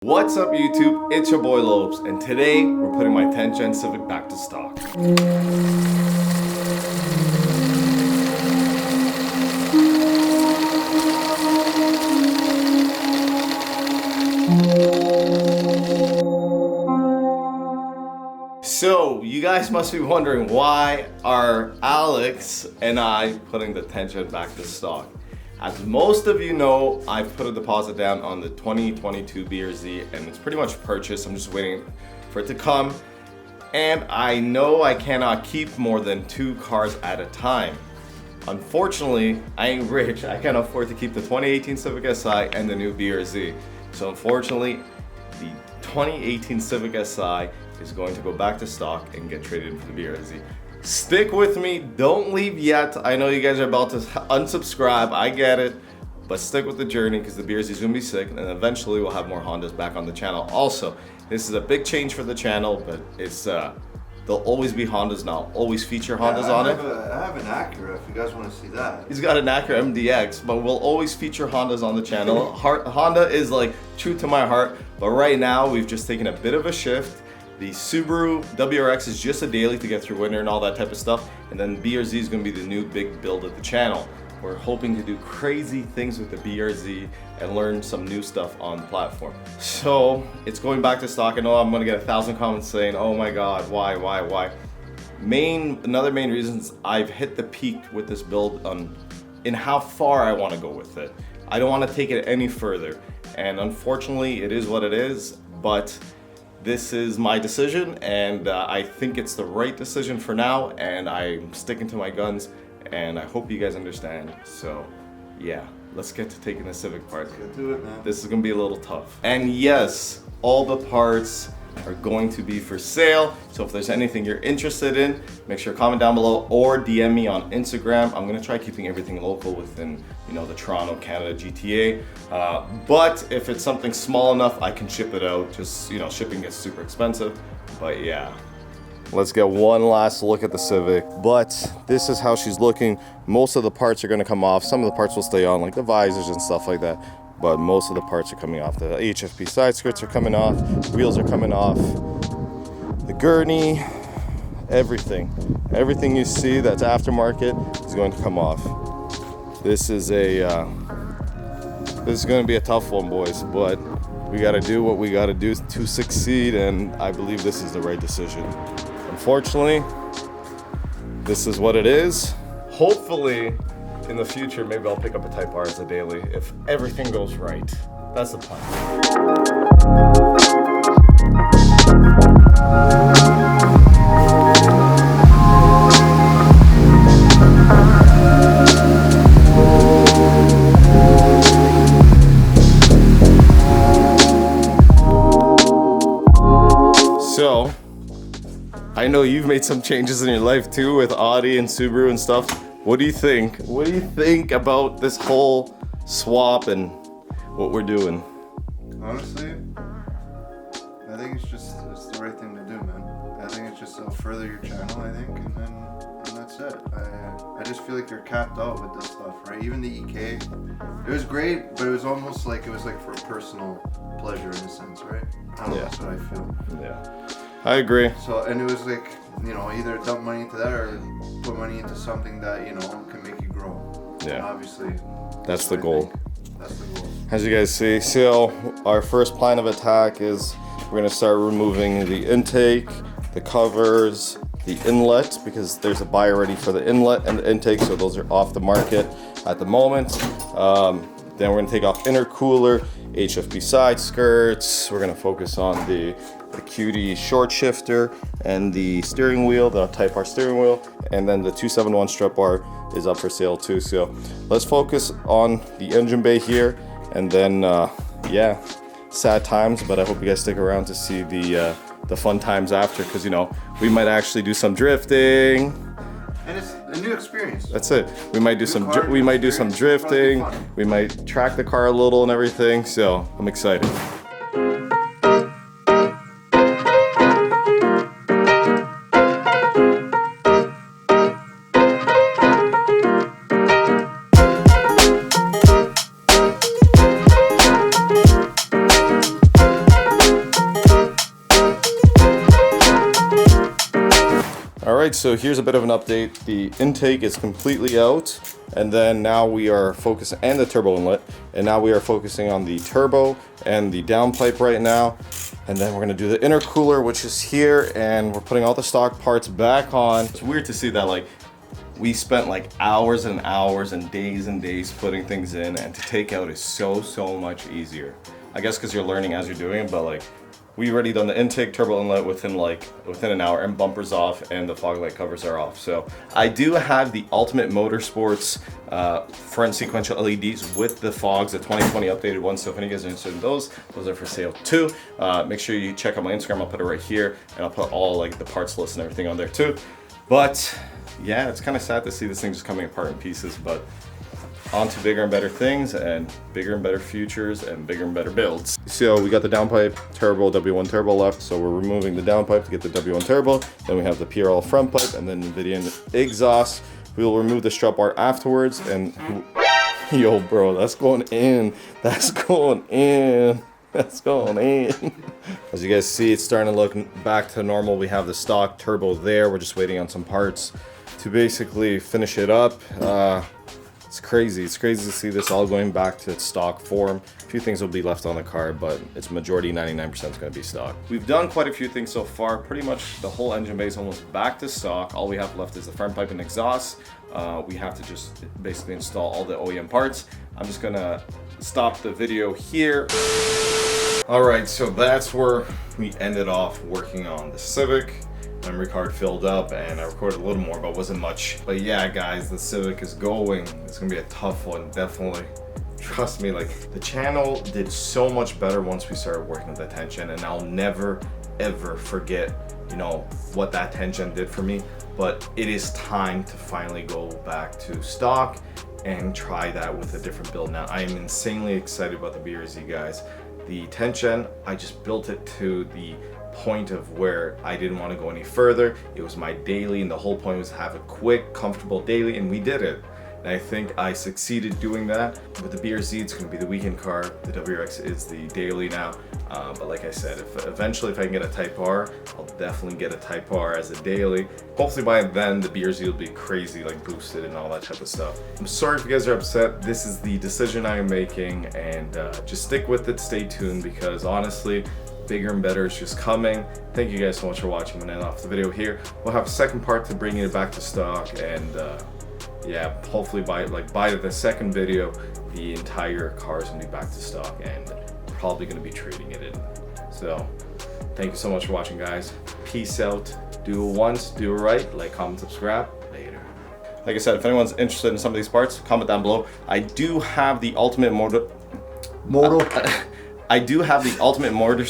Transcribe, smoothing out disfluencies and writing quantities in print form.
What's up YouTube, it's your boy Lowpes, and today we're putting my 10th Gen Civic back to stock. So, you guys must be wondering, why are Alex and I putting the 10th Gen back to stock? As most of you know, I've put a deposit down on the 2022 BRZ and it's pretty much purchased. I'm just waiting for it to come. And I know I cannot keep more than 2 cars at a time. Unfortunately, I ain't rich. I can't afford to keep the 2018 Civic Si and the new BRZ. So unfortunately, the 2018 Civic Si is going to go back to stock and get traded for the BRZ. Stick with me, don't leave yet. I know you guys are about to unsubscribe, I get it, but stick with the journey because the BRZ is gonna be sick, and eventually we'll have more Hondas back on the channel. Also, this is a big change for the channel, but it's there'll always be Hondas now. Always feature Hondas on it. I have an Acura if you guys want to see that. He's got an Acura MDX, but we'll always feature Hondas on the channel. Honda is like true to my heart, but right now we've just taken a bit of a shift. The Subaru WRX is just a daily to get through winter and all that type of stuff. And then BRZ is going to be the new big build of the channel. We're hoping to do crazy things with the BRZ and learn some new stuff on the platform. So it's going back to stock. I know I'm going to get 1,000 comments saying, oh my God, why? Another main reason is I've hit the peak with this build in how far I want to go with it. I don't want to take it any further. And unfortunately, it is what it is, but this is my decision, and I think it's the right decision for now, and I'm sticking to my guns, and I hope you guys understand. So yeah, let's get to taking the Civic parts. Let's get to it, man. This is gonna be a little tough. And yes, all the parts are going to be for sale. So if there's anything you're interested in, make sure to comment down below or DM me on Instagram. I'm gonna try keeping everything local within, the Toronto, Canada, GTA. But if it's something small enough, I can ship it out. Just, shipping gets super expensive. But yeah. Let's get one last look at the Civic. But this is how she's looking. Most of the parts are gonna come off. Some of the parts will stay on, like the visors and stuff like that. But most of the parts are coming off. The HFP side skirts are coming off, wheels are coming off, the gurney, everything. Everything you see that's aftermarket is going to come off. This is going to be a tough one, boys, but we got to do what we got to do to succeed, and I believe this is the right decision. Unfortunately, this is what it is. Hopefully, in the future, maybe I'll pick up a Type R as a daily if everything goes right. That's the plan. So, I know you've made some changes in your life too with Audi and Subaru and stuff. What do you think? What do you think about this whole swap and what we're doing? Honestly, I think it's the right thing to do, man. I think it's just it'll further your channel, I think, and that's it. I just feel like you're capped out with this stuff, right? Even the EK, it was great, but it was almost like for personal pleasure in a sense, right? I don't know, that's what I feel. Yeah, I agree. So, and it was like, either dump money into that or put money into something that, can make you grow. Yeah. And obviously, that's the goal. That's the goal. As you guys see, so our first plan of attack is we're going to start removing the intake, the covers, the inlet, because there's a buy already for the inlet and the intake, so those are off the market at the moment. Then we're going to take off intercooler, HFP side skirts. We're going to focus on the QD short shifter and the steering wheel, the Type R steering wheel, and then the 271 strut bar is up for sale too. So let's focus on the engine bay here, and then yeah, sad times, but I hope you guys stick around to see the fun times after, because we might actually do some drifting. And it's a new experience. That's it. We might do some drifting. We might track the car a little and everything. So I'm excited. Alright, so here's a bit of an update. The intake is completely out, and then now we are focusing, and the turbo inlet, and now we are focusing on the turbo and the downpipe right now. And then we're gonna do the intercooler, which is here, and we're putting all the stock parts back on. It's weird to see that, like, we spent like hours and hours and days putting things in, and to take out is so much easier. I guess because you're learning as you're doing it, but like, we already done the intake, turbo inlet within an hour, and bumpers off and the fog light covers are off. So I do have the Ultimate Motorsports front sequential LEDs with the fogs, the 2020 updated ones. So if any of you guys are interested in those are for sale too. Make sure you check out my Instagram. I'll put it right here, and I'll put all like the parts list and everything on there too. But yeah, it's kind of sad to see this thing just coming apart in pieces, but on to bigger and better things, and bigger and better futures, and bigger and better builds. So we got the downpipe turbo, W1 turbo left, so we're removing the downpipe to get the W1 turbo. Then we have the PRL front pipe, and then NVIDIA exhaust. We will remove the strut bar afterwards, and yo bro, that's going in. That's going in. That's going in. As you guys see, it's starting to look back to normal. We have the stock turbo there. We're just waiting on some parts to basically finish it up. It's crazy. It's crazy to see this all going back to its stock form. A few things will be left on the car, but its majority, 99%, is going to be stock. We've done quite a few things so far. Pretty much the whole engine bay is almost back to stock. All we have left is the front pipe and exhaust. We have to just basically install all the OEM parts. I'm just going to stop the video here. Alright, so that's where we ended off working on the Civic. Memory card filled up, and I recorded a little more, but wasn't much. But yeah, guys, the Civic is going. It's gonna be a tough one, definitely. Trust me, like, the channel did so much better once we started working with the tension, and I'll never, ever forget, you know, what that tension did for me. But it is time to finally go back to stock and try that with a different build. Now, I am insanely excited about the BRZ, guys. The tension, I just built it to the point of where I didn't want to go any further. It was my daily, and the whole point was to have a quick, comfortable daily, and we did it. And I think I succeeded doing that. With the BRZ, it's going to be the weekend car. The WRX is the daily now. But like I said, eventually if I can get a Type R, I'll definitely get a Type R as a daily. Hopefully by then the BRZ will be crazy, like boosted and all that type of stuff. I'm sorry if you guys are upset. This is the decision I am making, and just stick with it, stay tuned, because honestly, bigger and better is just coming. Thank you guys so much for watching. I'm gonna end off the video here. We'll have a second part to bringing it back to stock, and yeah, hopefully by the second video, the entire car is gonna be back to stock, and probably gonna be trading it in. So thank you so much for watching, guys. Peace out. Do it once, do it right. Like, comment, subscribe. Later. Like I said, if anyone's interested in some of these parts, comment down below. I do have the Ultimate I do have the Ultimate Motor